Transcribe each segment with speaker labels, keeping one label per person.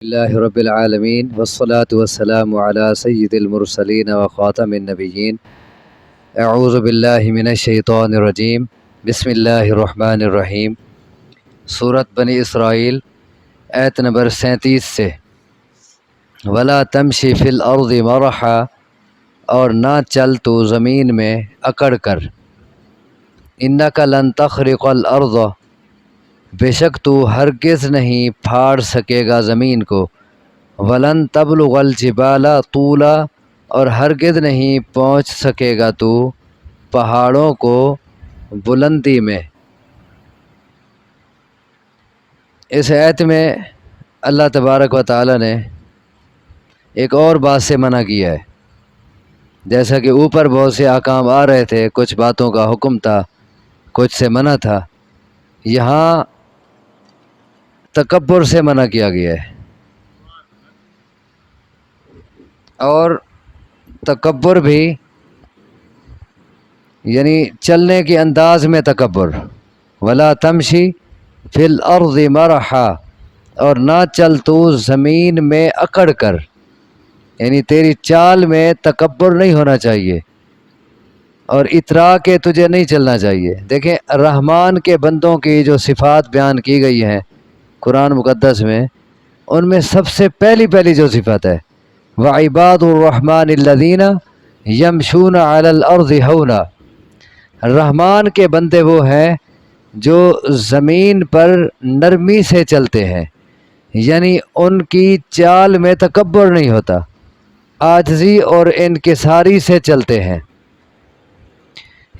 Speaker 1: اللہ رب العالمین والصلاة والسلام علی سید المرسلین وخاتم النبیین اعوذ باللہ من الشیطان الرجیم بسم اللہ الرحمن الرحیم۔ سورۃ بنی اسرائیل آیت نمبر 37 سے ولا تمشی فی الارض مرحا، اور نہ چل تو زمین میں اکڑ کر، انک لن تخرق الارض، بے شک تو ہرگز نہیں پھاڑ سکے گا زمین کو، ولن تبلغ الجبال طولا، اور ہرگز نہیں پہنچ سکے گا تو پہاڑوں کو بلندی میں۔ اس آیت میں اللہ تبارک و تعالی نے ایک اور بات سے منع کیا ہے۔ جیسا کہ اوپر بہت سے احکام آ رہے تھے، کچھ باتوں کا حکم تھا، کچھ سے منع تھا، یہاں تکبر سے منع کیا گیا ہے۔ اور تکبر بھی یعنی چلنے کے انداز میں تکبر، ولا تمشی فی الارض مرحا، اور نہ چل تو زمین میں اکڑ کر، یعنی تیری چال میں تکبر نہیں ہونا چاہیے اور اترا کے تجھے نہیں چلنا چاہیے۔ دیکھیں، رحمان کے بندوں کی جو صفات بیان کی گئی ہیں قرآن مقدس میں، ان میں سب سے پہلی جو صفت ہے وعباد الرحمن الذین یمشون علی الارض ہونا، رحمان کے بندے وہ ہیں جو زمین پر نرمی سے چلتے ہیں، یعنی ان کی چال میں تکبر نہیں ہوتا، عاجزی اور انکساری سے چلتے ہیں۔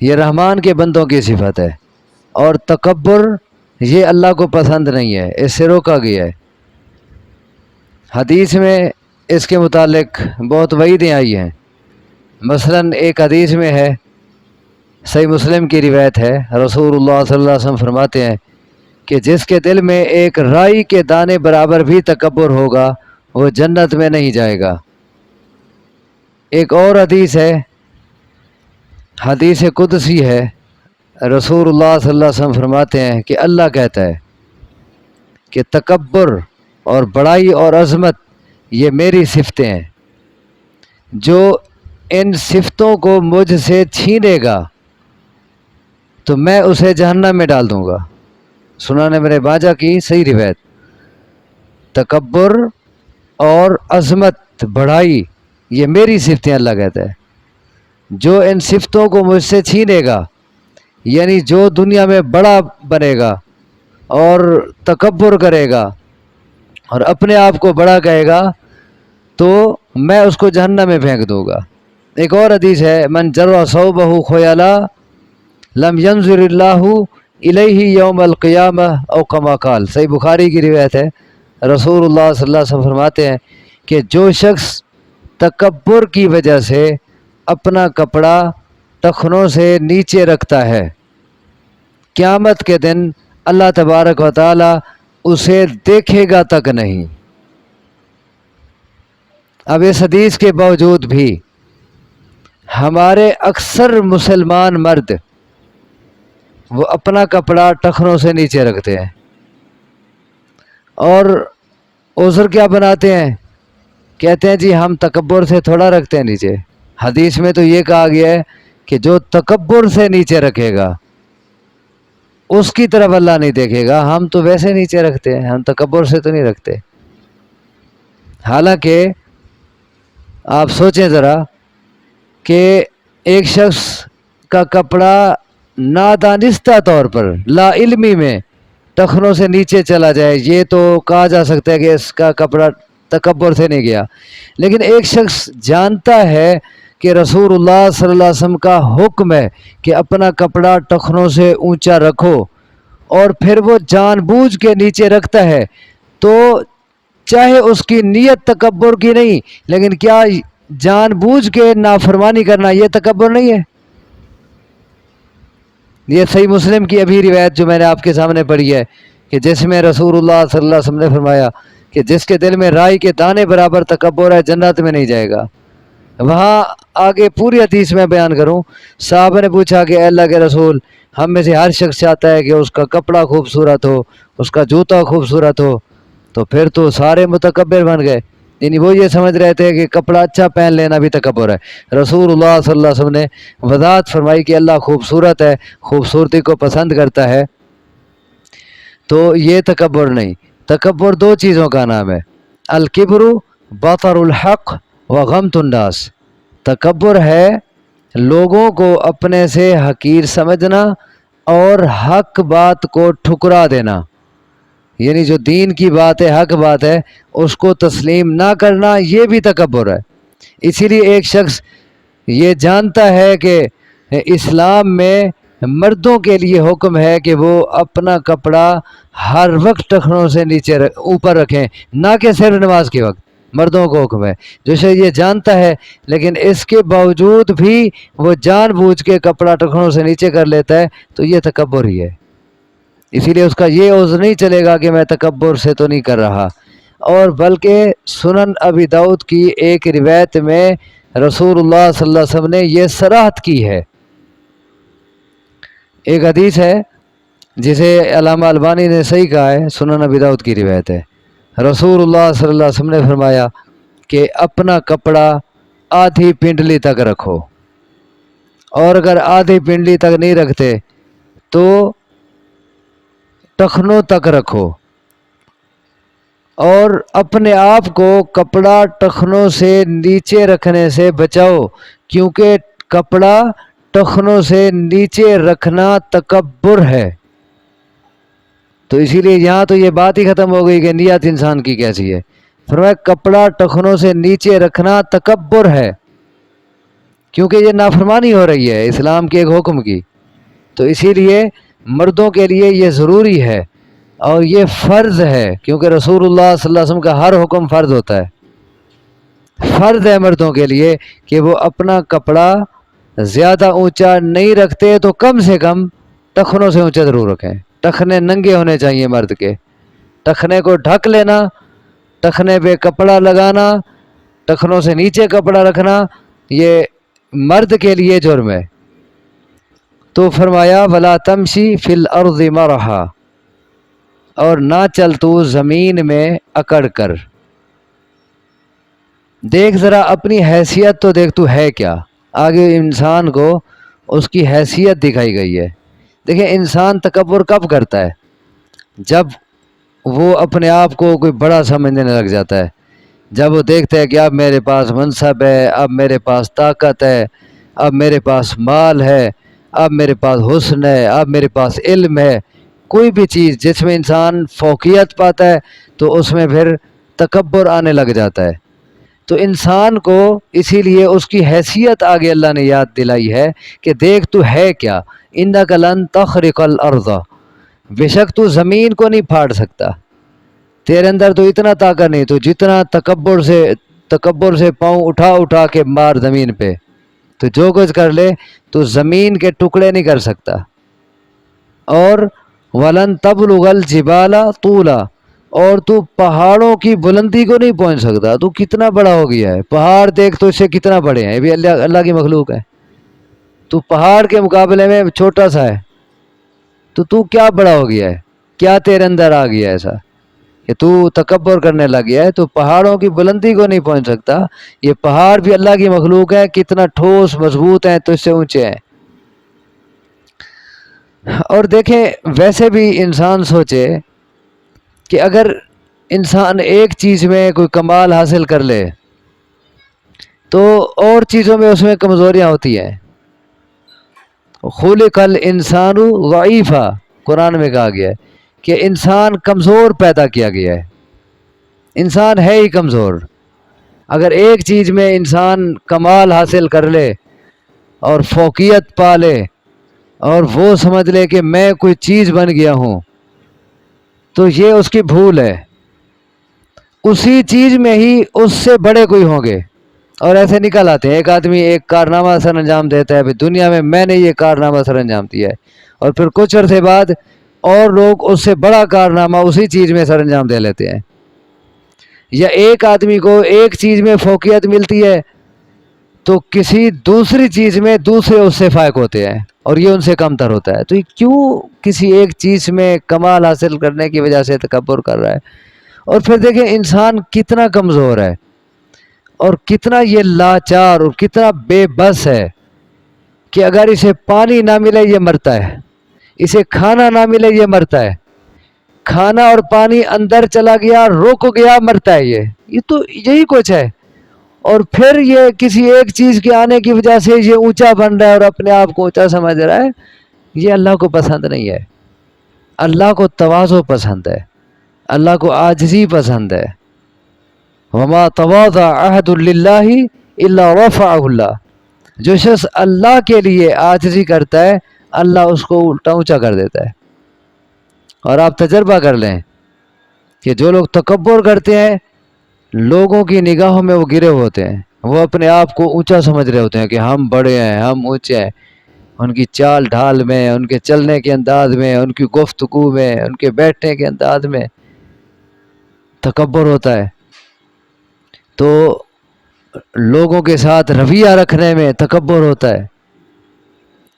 Speaker 1: یہ رحمان کے بندوں کی صفت ہے، اور تکبر یہ اللہ کو پسند نہیں ہے، اس سے روکا گیا ہے۔ حدیث میں اس کے متعلق بہت وعیدیں آئی ہیں۔ مثلا ایک حدیث میں ہے، صحیح مسلم کی روایت ہے، رسول اللہ صلی اللہ علیہ وسلم فرماتے ہیں کہ جس کے دل میں ایک رائی کے دانے برابر بھی تکبر ہوگا وہ جنت میں نہیں جائے گا۔ ایک اور حدیث ہے، حدیث قدسی ہے، رسول اللہ صلی اللہ علیہ وسلم فرماتے ہیں کہ اللہ کہتا ہے کہ تکبر اور بڑائی اور عظمت یہ میری صفتیں ہیں، جو ان صفتوں کو مجھ سے چھینے گا تو میں اسے جہنم میں ڈال دوں گا۔ سنن میرے باجا کی صحیح روایت۔ تکبر اور عظمت، بڑائی یہ میری صفتیں، اللہ کہتا ہے، جو ان صفتوں کو مجھ سے چھینے گا، یعنی جو دنیا میں بڑا بنے گا اور تکبر کرے گا اور اپنے آپ کو بڑا کہے گا تو میں اس کو جہنم میں پھینک دوں گا۔ ایک اور حدیث ہے، من جر ثوبہ خیلا لم ینظر اللہ الیہ یوم القیامہ او کما قال، صحیح بخاری کی روایت ہے، رسول اللہ صلی اللہ علیہ وسلم فرماتے ہیں کہ جو شخص تکبر کی وجہ سے اپنا کپڑا ٹخنوں سے نیچے رکھتا ہے، قیامت کے دن اللہ تبارک و تعالی اسے دیکھے گا تک نہیں۔ اب اس حدیث کے باوجود بھی ہمارے اکثر مسلمان مرد وہ اپنا کپڑا ٹخنوں سے نیچے رکھتے ہیں، اور عذر کیا بناتے ہیں؟ کہتے ہیں جی ہم تکبر سے تھوڑا رکھتے ہیں نیچے۔ حدیث میں تو یہ کہا گیا ہے کہ جو تکبر سے نیچے رکھے گا اس کی طرف اللہ نہیں دیکھے گا، ہم تو ویسے نیچے رکھتے ہیں، ہم تکبر سے تو نہیں رکھتے۔ حالانکہ آپ سوچیں ذرا کہ ایک شخص کا کپڑا نادانستہ طور پر لا علمی میں ٹخنوں سے نیچے چلا جائے، یہ تو کہا جا سکتا ہے کہ اس کا کپڑا تکبر سے نہیں گیا، لیکن ایک شخص جانتا ہے کہ رسول اللہ صلی اللہ علیہ وسلم کا حکم ہے کہ اپنا کپڑا ٹخنوں سے اونچا رکھو، اور پھر وہ جان بوجھ کے نیچے رکھتا ہے، تو چاہے اس کی نیت تکبر کی نہیں، لیکن کیا جان بوجھ کے نافرمانی کرنا یہ تکبر نہیں ہے؟ یہ صحیح مسلم کی ابھی روایت جو میں نے آپ کے سامنے پڑھی ہے کہ جس میں رسول اللہ صلی اللہ علیہ وسلم نے فرمایا کہ جس کے دل میں رائی کے دانے برابر تکبر ہے جنت میں نہیں جائے گا۔ وہاں آگے پوری حدیث میں بیان کروں، صحابہ نے پوچھا کہ اے اللہ کے رسول، ہم میں سے ہر شخص چاہتا ہے کہ اس کا کپڑا خوبصورت ہو، اس کا جوتا خوبصورت ہو، تو پھر تو سارے متکبر بن گئے، یعنی وہ یہ سمجھ رہے تھے کہ کپڑا اچھا پہن لینا بھی تکبر ہے۔ رسول اللہ صلی اللہ علیہ وسلم نے وضاحت فرمائی کہ اللہ خوبصورت ہے، خوبصورتی کو پسند کرتا ہے، تو یہ تکبر نہیں۔ تکبر دو چیزوں کا نام ہے، الکبر بطر الحق و غمط الناس۔ تکبر ہے لوگوں کو اپنے سے حقیر سمجھنا اور حق بات کو ٹھکرا دینا، یعنی جو دین کی بات ہے، حق بات ہے، اس کو تسلیم نہ کرنا، یہ بھی تکبر ہے۔ اسی لیے ایک شخص یہ جانتا ہے کہ اسلام میں مردوں کے لیے حکم ہے کہ وہ اپنا کپڑا ہر وقت ٹخنوں سے نیچے اوپر رکھیں، نہ کہ صرف نماز کے وقت، مردوں کو حکم ہے۔ جو شخص یہ جانتا ہے لیکن اس کے باوجود بھی وہ جان بوجھ کے کپڑا ٹخنوں سے نیچے کر لیتا ہے تو یہ تکبر ہی ہے۔ اسی لیے اس کا یہ عذر نہیں چلے گا کہ میں تکبر سے تو نہیں کر رہا۔ اور بلکہ سنن ابی داؤد کی ایک روایت میں رسول اللہ صلی اللہ علیہ وسلم نے یہ صراحت کی ہے۔ ایک حدیث ہے جسے علامہ البانی نے صحیح کہا ہے، سنن ابی داؤد کی روایت ہے، رسول اللہ صلی اللہ علیہ وسلم نے فرمایا کہ اپنا کپڑا آدھی پنڈلی تک رکھو، اور اگر آدھی پنڈلی تک نہیں رکھتے تو ٹخنوں تک رکھو، اور اپنے آپ کو کپڑا ٹخنوں سے نیچے رکھنے سے بچاؤ، کیونکہ کپڑا ٹخنوں سے نیچے رکھنا تکبر ہے۔ تو اسی لیے یہاں تو یہ بات ہی ختم ہو گئی کہ نیت انسان کی کیسی ہے۔ فرمایا کپڑا ٹخنوں سے نیچے رکھنا تکبر ہے، کیونکہ یہ نافرمانی ہو رہی ہے اسلام کے ایک حکم کی۔ تو اسی لیے مردوں کے لیے یہ ضروری ہے اور یہ فرض ہے، کیونکہ رسول اللہ صلی اللہ علیہ وسلم کا ہر حکم فرض ہوتا ہے۔ فرض ہے مردوں کے لیے کہ وہ اپنا کپڑا زیادہ اونچا نہیں رکھتے تو کم سے کم ٹخنوں سے اونچا ضرور رکھیں۔ ٹخنے ننگے ہونے چاہیے مرد کے، ٹخنے کو ڈھک لینا، ٹخنے پہ کپڑا لگانا، ٹخنوں سے نیچے کپڑا رکھنا، یہ مرد کے لیے جرم ہے۔ تو فرمایا ولا تمشی فی الارض مرحا، اور نہ چل تو زمین میں اکڑ کر۔ دیکھ ذرا اپنی حیثیت تو دیکھ تو ہے کیا، آگے انسان کو اس کی حیثیت دکھائی گئی ہے۔ دیکھیں انسان تکبر کب کرتا ہے؟ جب وہ اپنے آپ کو کوئی بڑا سمجھنے لگ جاتا ہے، جب وہ دیکھتا ہے کہ اب میرے پاس منصب ہے، اب میرے پاس طاقت ہے، اب میرے پاس مال ہے، اب میرے پاس حسن ہے، اب میرے پاس علم ہے، کوئی بھی چیز جس میں انسان فوقیت پاتا ہے تو اس میں پھر تکبر آنے لگ جاتا ہے۔ تو انسان کو اسی لیے اس کی حیثیت آگے اللہ نے یاد دلائی ہے کہ دیکھ تو ہے کیا، انک لن تخرق الارض، بے شک تو زمین کو نہیں پھاڑ سکتا، تیرے اندر تو اتنا طاقت نہیں، تو جتنا تکبر سے پاؤں اٹھا اٹھا کے مار زمین پہ، تو جو کچھ کر لے تو زمین کے ٹکڑے نہیں کر سکتا۔ اور ولن تبلغ الجبال طولا، اور تو پہاڑوں کی بلندی کو نہیں پہنچ سکتا۔ تو کتنا بڑا ہو گیا ہے، پہاڑ دیکھ تو اس سے کتنا بڑے ہیں، یہ بھی اللہ کی مخلوق ہے، تو پہاڑ کے مقابلے میں چھوٹا سا ہے، تو کیا بڑا ہو گیا ہے، کیا تیرے اندر آ گیا ایسا کہ تو تکبر کرنے لگ گیا ہے، تو پہاڑوں کی بلندی کو نہیں پہنچ سکتا۔ یہ پہاڑ بھی اللہ کی مخلوق ہے، کتنا ٹھوس مضبوط ہیں تو اس سے اونچے ہیں۔ اور دیکھیں ویسے بھی انسان سوچے کہ اگر انسان ایک چیز میں کوئی کمال حاصل کر لے تو اور چیزوں میں اس میں کمزوریاں ہوتی ہیں۔ خلق الانسان ضعیفا، قرآن میں کہا گیا ہے کہ انسان کمزور پیدا کیا گیا ہے، انسان ہے ہی کمزور۔ اگر ایک چیز میں انسان کمال حاصل کر لے اور فوقیت پا لے اور وہ سمجھ لے کہ میں کوئی چیز بن گیا ہوں تو یہ اس کی بھول ہے۔ اسی چیز میں ہی اس سے بڑے کوئی ہوں گے، اور ایسے نکل آتے ہیں۔ ایک آدمی ایک کارنامہ سر انجام دیتا ہے، دنیا میں نے یہ کارنامہ سر انجام دیا ہے، اور پھر کچھ عرصے بعد اور لوگ اس سے بڑا کارنامہ اسی چیز میں سر انجام دے لیتے ہیں۔ یا ایک آدمی کو ایک چیز میں فوقیت ملتی ہے تو کسی دوسری چیز میں دوسرے اس سے فائق ہوتے ہیں اور یہ ان سے کم تر ہوتا ہے۔ تو یہ کیوں کسی ایک چیز میں کمال حاصل کرنے کی وجہ سے تکبر کر رہا ہے؟ اور پھر دیکھیں انسان کتنا کمزور ہے اور کتنا یہ لاچار اور کتنا بے بس ہے کہ اگر اسے پانی نہ ملے یہ مرتا ہے، اسے کھانا نہ ملے یہ مرتا ہے، کھانا اور پانی اندر چلا گیا رک گیا مرتا ہے، یہ تو یہی کچھ ہے۔ اور پھر یہ کسی ایک چیز کے آنے کی وجہ سے یہ اونچا بن رہا ہے اور اپنے آپ کو اونچا سمجھ رہا ہے، یہ اللہ کو پسند نہیں ہے۔ اللہ کو تواضع پسند ہے، اللہ کو عاجزی پسند ہے۔ وما تواضع احد للہ الا رفعہ اللہ، جو شخص اللہ کے لیے عاجزی کرتا ہے اللہ اس کو الٹا اونچا کر دیتا ہے۔ اور آپ تجربہ کر لیں کہ جو لوگ تکبر کرتے ہیں لوگوں کی نگاہوں میں وہ گرے ہوتے ہیں، وہ اپنے آپ کو اونچا سمجھ رہے ہوتے ہیں کہ ہم بڑے ہیں، ہم اونچے ہیں، ان کی چال ڈھال میں، ان کے چلنے کے انداز میں، ان کی گفتگو میں، ان کے بیٹھنے کے انداز میں تکبر ہوتا ہے۔ تو لوگوں کے ساتھ رویہ رکھنے میں تکبر ہوتا ہے۔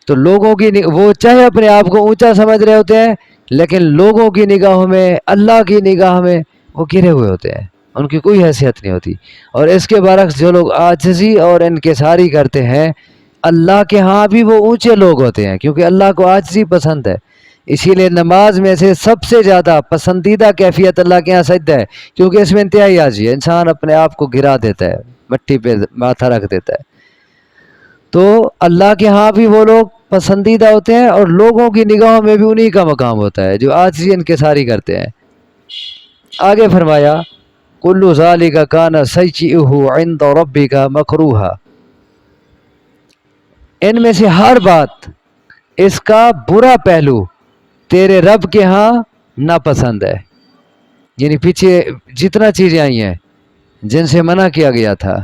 Speaker 1: تو لوگوں کی وہ چاہے اپنے آپ کو اونچا سمجھ رہے ہوتے ہیں لیکن لوگوں کی نگاہوں میں، اللہ کی نگاہ میں وہ گرے ہوئے ہوتے ہیں، ان کی کوئی حیثیت نہیں ہوتی۔ اور اس کے برعکس جو لوگ عاجزی اور انکساری کرتے ہیں اللہ کے ہاں بھی وہ اونچے لوگ ہوتے ہیں، کیونکہ اللہ کو عاجزی پسند ہے۔ اسی لیے نماز میں سے سب سے زیادہ پسندیدہ کیفیت اللہ کے ہاں سجدہ ہے، کیونکہ اس میں انتہائی عاجزی ہے، انسان اپنے آپ کو گرا دیتا ہے، مٹی پہ ماتھا رکھ دیتا ہے۔ تو اللہ کے ہاں بھی وہ لوگ پسندیدہ ہوتے ہیں اور لوگوں کی نگاہوں میں بھی انہی کا مقام ہوتا ہے جو عاجزی انکساری کرتے ہیں۔ آگے فرمایا کل ذالک کان سیئہ عند ربک مکروہا، ان میں سے ہر بات اس کا برا پہلو تیرے رب کے ہاں ناپسند ہے، یعنی پیچھے جتنا چیزیں آئی ہیں جن سے منع کیا گیا تھا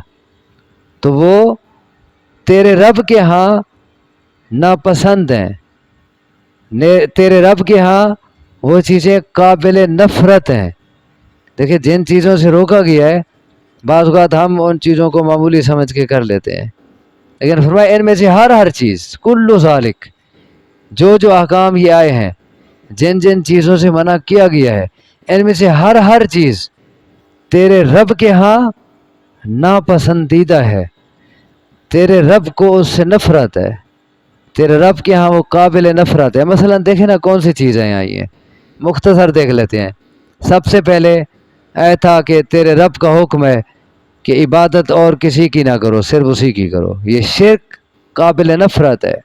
Speaker 1: تو وہ تیرے رب کے ہاں ناپسند ہیں، تیرے رب کے ہاں وہ چیزیں قابل نفرت ہیں۔ دیکھیں جن چیزوں سے روکا گیا ہے بعض اوقات ہم ان چیزوں کو معمولی سمجھ کے کر لیتے ہیں، لیکن فرمایا ان میں سے ہر چیز کل ذالک، جو احکام یہ آئے ہیں، جن جن چیزوں سے منع کیا گیا ہے، ان میں سے ہر چیز تیرے رب کے ہاں ناپسندیدہ ہے، تیرے رب کو اس سے نفرت ہے، تیرے رب کے ہاں وہ قابل نفرت ہے۔ مثلا دیکھیں نا کون سی چیزیں آئی ہیں، مختصر دیکھ لیتے ہیں۔ سب سے پہلے اے تھا کہ تیرے رب کا حکم ہے کہ عبادت اور کسی کی نہ کرو، صرف اسی کی کرو، یہ شرک قابل نفرت ہے۔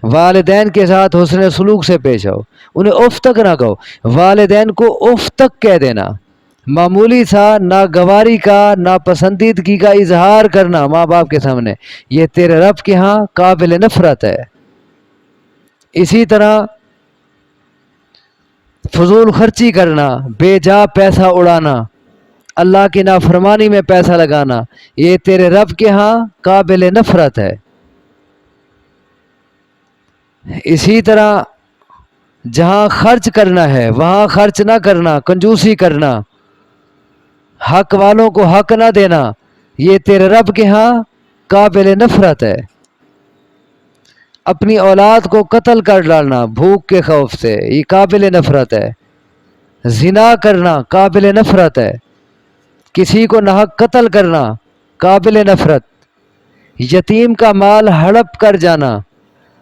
Speaker 1: والدین کے ساتھ حسن سلوک سے پیش آؤ، انہیں اف تک نہ کہو، والدین کو اف تک کہہ دینا، معمولی سا ناگواری کا، ناپسندیدگی کا اظہار کرنا ماں باپ کے سامنے، یہ تیرے رب کے ہاں قابل نفرت ہے۔ اسی طرح فضول خرچی کرنا، بے جا پیسہ اڑانا، اللہ کی نافرمانی میں پیسہ لگانا، یہ تیرے رب کے ہاں قابل نفرت ہے۔ اسی طرح جہاں خرچ کرنا ہے وہاں خرچ نہ کرنا، کنجوسی کرنا، حق والوں کو حق نہ دینا، یہ تیرے رب کے ہاں قابل نفرت ہے۔ اپنی اولاد کو قتل کر ڈالنا بھوک کے خوف سے، یہ قابل نفرت ہے۔ زنا کرنا قابل نفرت ہے، کسی کو ناحق قتل کرنا قابل نفرت، یتیم کا مال ہڑپ کر جانا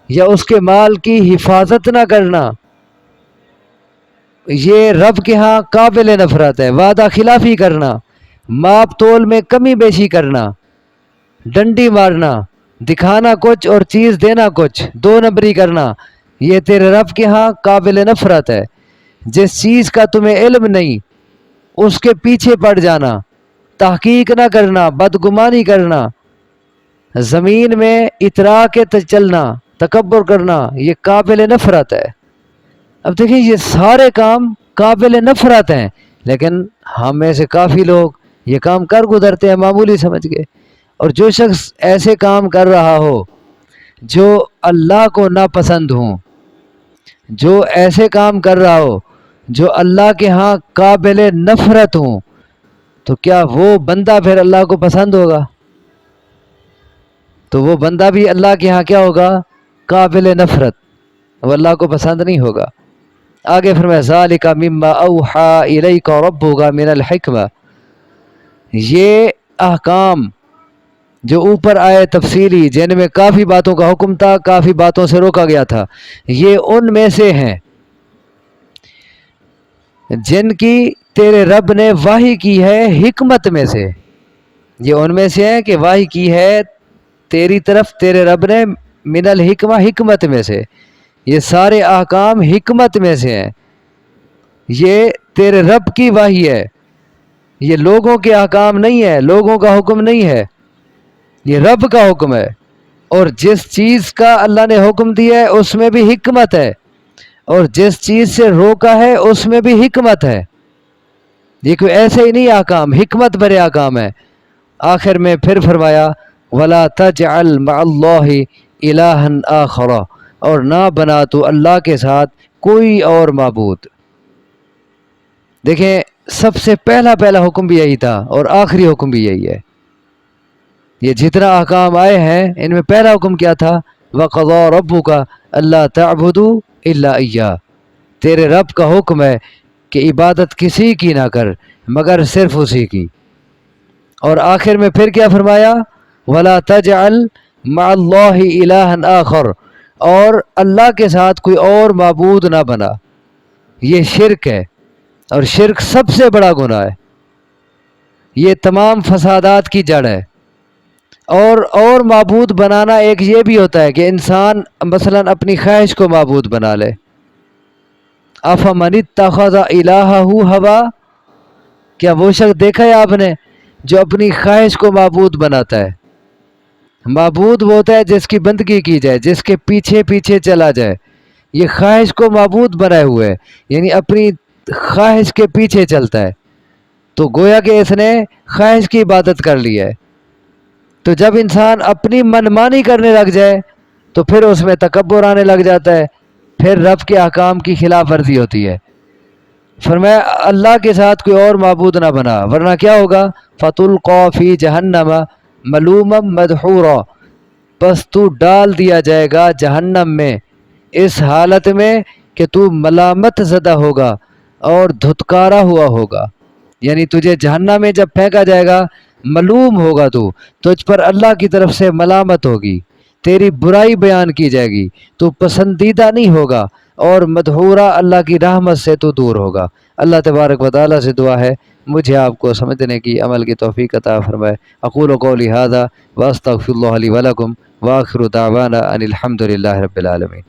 Speaker 1: یا اس کے مال کی حفاظت نہ کرنا، یہ رب کے ہاں قابل نفرت ہے۔ وعدہ خلافی کرنا، ماپ تول میں کمی بیشی کرنا، ڈنڈی مارنا، دکھانا کچھ اور چیز دینا کچھ، دو نمبری کرنا، یہ تیرے رب کے ہاں قابل نفرت ہے۔ جس چیز کا تمہیں علم نہیں اس کے پیچھے پڑ جانا، تحقیق نہ کرنا، بدگمانی کرنا، زمین میں اترا کے چلنا، تکبر کرنا، یہ قابل نفرت ہے۔ اب دیکھیں یہ سارے کام قابل نفرت ہیں لیکن ہم میں سے کافی لوگ یہ کام کر گزرتے ہیں معمولی سمجھ کے۔ اور جو شخص ایسے کام کر رہا ہو جو اللہ کو ناپسند ہوں، جو ایسے کام کر رہا ہو جو اللہ کے ہاں قابل نفرت ہوں، تو کیا وہ بندہ پھر اللہ کو پسند ہوگا؟ تو وہ بندہ بھی اللہ کے ہاں کیا ہوگا؟ قابل نفرت، وہ اللہ کو پسند نہیں ہوگا۔ آگے فرمایا ذالک مما اوحا الیک ربک من الحکمہ، یہ احکام جو اوپر آئے تفصیلی، جن میں کافی باتوں کا حکم تھا، کافی باتوں سے روکا گیا تھا، یہ ان میں سے ہیں جن کی تیرے رب نے وحی کی ہے حکمت میں سے، یہ ان میں سے ہیں کہ وحی کی ہے تیری طرف تیرے رب نے من الحکمہ، حکمت میں سے، یہ سارے احکام حکمت میں سے ہیں، یہ تیرے رب کی وحی ہے، یہ لوگوں کے احکام نہیں ہے، لوگوں کا حکم نہیں ہے، یہ رب کا حکم ہے، اور جس چیز کا اللہ نے حکم دیا ہے اس میں بھی حکمت ہے، اور جس چیز سے روکا ہے اس میں بھی حکمت ہے، یہ کوئی ایسے ہی نہیں احکام، حکمت بھرے احکام ہے۔ آخر میں پھر فرمایا وَلَا تَجْعَلْ مَعَ اللَّهِ إِلَٰهًا آخَرَ، اور نہ بنا تو اللہ کے ساتھ کوئی اور معبود۔ دیکھیں سب سے پہلا حکم بھی یہی تھا اور آخری حکم بھی یہی ہے، یہ جتنا احکام آئے ہیں ان میں پہلا حکم کیا تھا؟ وَقَضَىٰ رَبُّكَ أَلَّا تَعْبُدُوا إِلَّا إِيَّاهُ، تیرے رب کا حکم ہے کہ عبادت کسی کی نہ کر مگر صرف اسی کی۔ اور آخر میں پھر کیا فرمایا؟ وَلَا تَجْعَلْ مَعَ اللَّهِ إِلَٰهًا آخَرَ، اور اللہ کے ساتھ کوئی اور معبود نہ بنا، یہ شرک ہے، اور شرک سب سے بڑا گناہ ہے، یہ تمام فسادات کی جڑ ہے۔ اور معبود بنانا ایک یہ بھی ہوتا ہے کہ انسان مثلا اپنی خواہش کو معبود بنا لے، أَفَمَنِ اتَّخَذَ إِلَٰهَهُ هَوَاهُ، کیا وہ شخص دیکھا ہے آپ نے جو اپنی خواہش کو معبود بناتا ہے؟ معبود وہ ہوتا ہے جس کی بندگی کی جائے، جس کے پیچھے پیچھے چلا جائے، یہ خواہش کو معبود بنائے ہوئے، یعنی اپنی خواہش کے پیچھے چلتا ہے، تو گویا کہ اس نے خواہش کی عبادت کر لی ہے۔ تو جب انسان اپنی منمانی کرنے لگ جائے تو پھر اس میں تکبر آنے لگ جاتا ہے، پھر رب کے احکام کی خلاف ورزی ہوتی ہے۔ فرمایا اللہ کے ساتھ کوئی اور معبود نہ بنا، ورنہ کیا ہوگا؟ فَتُلْقَىٰ فِي جَهَنَّمَ مَلُومًا مَدْحُورًا، بس تو ڈال دیا جائے گا جہنم میں اس حالت میں کہ تو ملامت زدہ ہوگا اور دھتکارا ہوا ہوگا، یعنی تجھے جہنم میں جب پھینکا جائے گا ملوم ہوگا، تو تجھ پر اللہ کی طرف سے ملامت ہوگی، تیری برائی بیان کی جائے گی، تو پسندیدہ نہیں ہوگا، اور مدحورہ اللہ کی رحمت سے تو دور ہوگا۔ اللہ تبارک و تعالیٰ سے دعا ہے مجھے آپ کو سمجھنے کی، عمل کی توفیق عطا فرمائے۔ اقول قولی ھذا واستغفر اللہ لی ولکم، وآخر دعوانا ان الحمد للہ رب العالمین۔